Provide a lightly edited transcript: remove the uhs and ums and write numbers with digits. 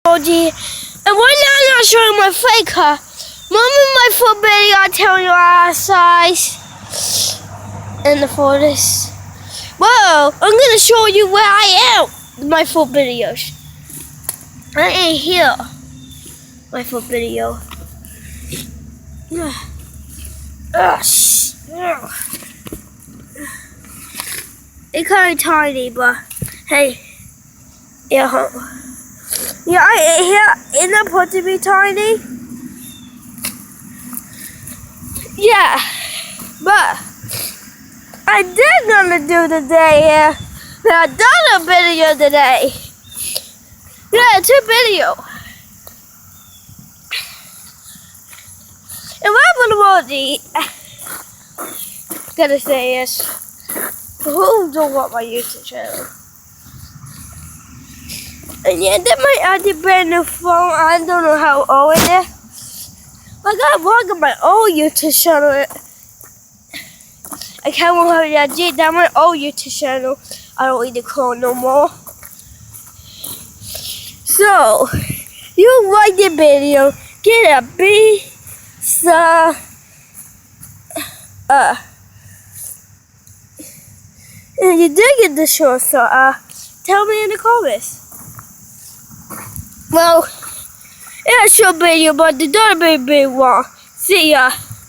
technology. And right now I'm not showing my fake car. Mom in my full video I'll tell you our size and the photos. Whoa, I'm gonna show you where I am in my full videos. I ain't here. My full video. It's kind of tiny, but hey, yeah, I ain't here. It's not supposed to be tiny. Yeah, but I did gonna do today. I done a video today. Yeah, it's a video. And what I'm gonna say is, who don't want my YouTube channel? And yeah, that might have to brand new phone. I don't know how old it is. I got one of my old YouTube channel. I can't remember how I did that my old YouTube channel. I don't need to call no more. So, you like the video, get a big and you did get the show, so tell me in the comments. Well, it's a short video, but the other big one. See ya.